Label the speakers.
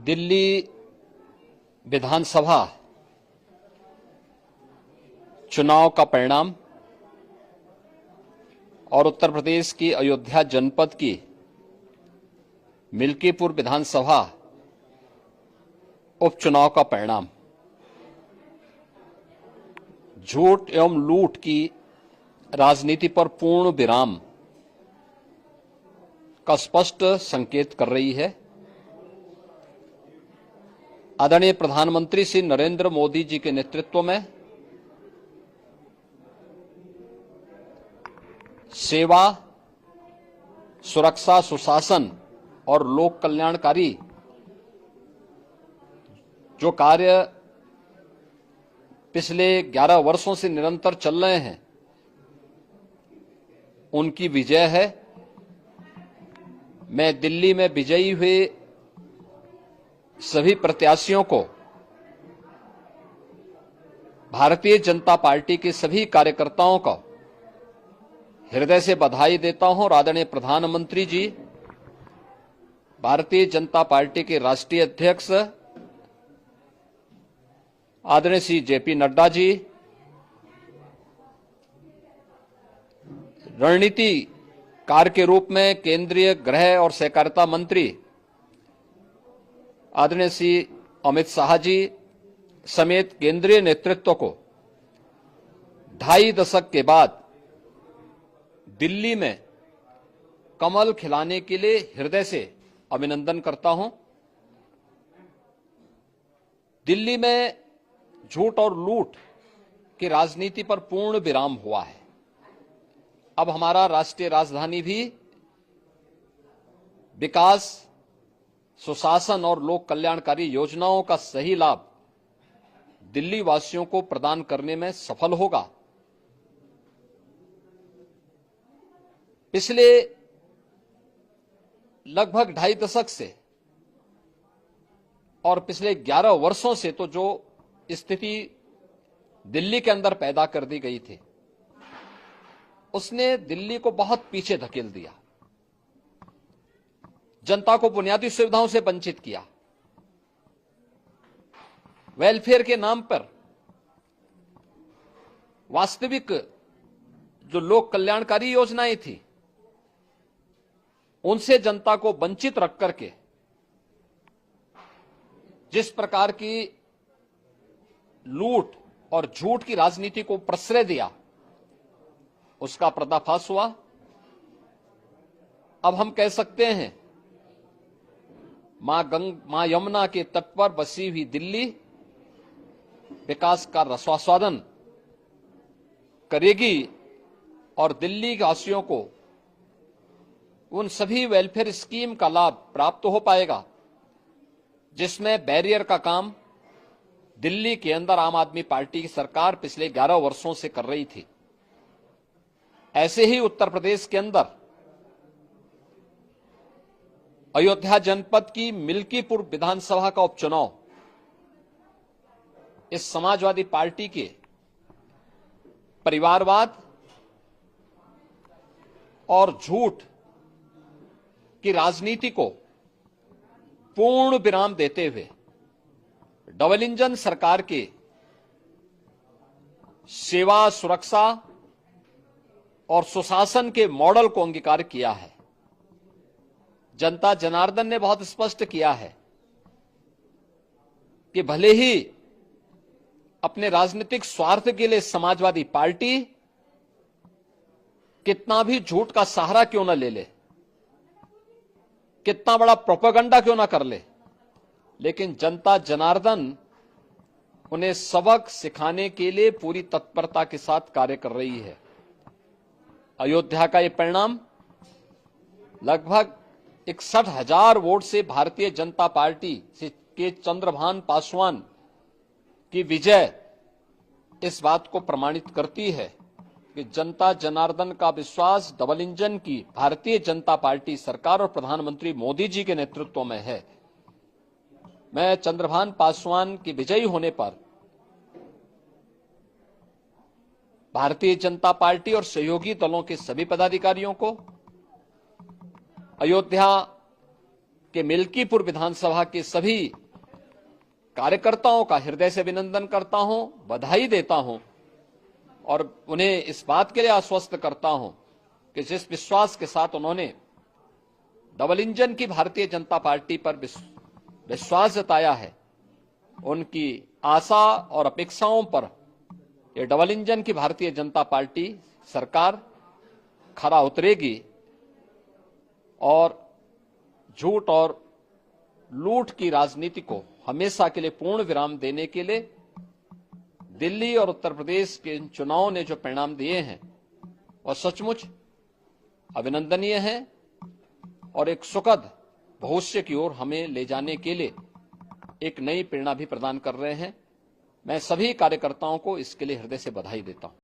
Speaker 1: दिल्ली विधानसभा चुनाव का परिणाम और उत्तर प्रदेश की अयोध्या जनपद की मिल्कीपुर विधानसभा उपचुनाव का परिणाम झूठ एवं लूट की राजनीति पर पूर्ण विराम का स्पष्ट संकेत कर रही है। आदरणीय प्रधानमंत्री श्री नरेंद्र मोदी जी के नेतृत्व में सेवा, सुरक्षा, सुशासन और लोक कल्याणकारी जो कार्य पिछले 11 वर्षों से निरंतर चल रहे हैं, उनकी विजय है। मैं दिल्ली में विजयी हुए सभी प्रत्याशियों को, भारतीय जनता पार्टी के सभी कार्यकर्ताओं को हृदय से बधाई देता हूं और आदरणीय प्रधानमंत्री जी, भारतीय जनता पार्टी के राष्ट्रीय अध्यक्ष आदरणीय श्री जेपी नड्डा जी, रणनीतिकार के रूप में केंद्रीय गृह और सहकारिता मंत्री आदरणीय श्री अमित शाह जी समेत केंद्रीय नेतृत्व को 2.5 दशक के बाद दिल्ली में कमल खिलाने के लिए हृदय से अभिनंदन करता हूं। दिल्ली में झूठ और लूट की राजनीति पर पूर्ण विराम हुआ है। अब हमारा राष्ट्रीय राजधानी भी विकास, सुशासन और लोक कल्याणकारी योजनाओं का सही लाभ दिल्ली वासियों को प्रदान करने में सफल होगा। पिछले लगभग 2.5 दशक से और पिछले 11 वर्षों से तो जो स्थिति दिल्ली के अंदर पैदा कर दी गई थी, उसने दिल्ली को बहुत पीछे धकेल दिया, जनता को बुनियादी सुविधाओं से वंचित किया। वेलफेयर के नाम पर वास्तविक जो लोक कल्याणकारी योजनाएं थी, उनसे जनता को वंचित रख करके जिस प्रकार की लूट और झूठ की राजनीति को प्रश्रय दिया, उसका पर्दाफाश हुआ। अब हम कह सकते हैं, मां यमुना के तट पर बसी हुई दिल्ली विकास का रसास्वादन करेगी और दिल्ली वासियों को उन सभी वेलफेयर स्कीम का लाभ प्राप्त हो पाएगा जिसमें बैरियर का काम दिल्ली के अंदर आम आदमी पार्टी की सरकार पिछले 11 वर्षों से कर रही थी। ऐसे ही उत्तर प्रदेश के अंदर अयोध्या जनपद की मिल्कीपुर विधानसभा का उपचुनाव इस समाजवादी पार्टी के परिवारवाद और झूठ की राजनीति को पूर्ण विराम देते हुए डबल इंजन सरकार के सेवा, सुरक्षा और सुशासन के मॉडल को अंगीकार किया है। जनता जनार्दन ने बहुत स्पष्ट किया है कि भले ही अपने राजनीतिक स्वार्थ के लिए समाजवादी पार्टी कितना भी झूठ का सहारा क्यों न ले ले, कितना बड़ा प्रोपेगेंडा क्यों ना कर ले, लेकिन जनता जनार्दन उन्हें सबक सिखाने के लिए पूरी तत्परता के साथ कार्य कर रही है। अयोध्या का ये परिणाम लगभग 61,000 वोट से भारतीय जनता पार्टी के चंद्रभान पासवान की विजय इस बात को प्रमाणित करती है कि जनता जनार्दन का विश्वास डबल इंजन की भारतीय जनता पार्टी सरकार और प्रधानमंत्री मोदी जी के नेतृत्व में है। मैं चंद्रभान पासवान की विजयी होने पर भारतीय जनता पार्टी और सहयोगी दलों के सभी पदाधिकारियों को, अयोध्या कि मिल्कीपुर विधानसभा के सभी कार्यकर्ताओं का हृदय से अभिनंदन करता हूं, बधाई देता हूं और उन्हें इस बात के लिए आश्वस्त करता हूं कि जिस विश्वास के साथ उन्होंने डबल इंजन की भारतीय जनता पार्टी पर विश्वास जताया है, उनकी आशा और अपेक्षाओं पर ये डबल इंजन की भारतीय जनता पार्टी सरकार खरा उतरेगी और झूठ और लूट की राजनीति को हमेशा के लिए पूर्ण विराम देने के लिए दिल्ली और उत्तर प्रदेश के इन चुनावों ने जो परिणाम दिए हैं वह सचमुच अभिनंदनीय हैं और एक सुखद भविष्य की ओर हमें ले जाने के लिए एक नई प्रेरणा भी प्रदान कर रहे हैं। मैं सभी कार्यकर्ताओं को इसके लिए हृदय से बधाई देता हूं।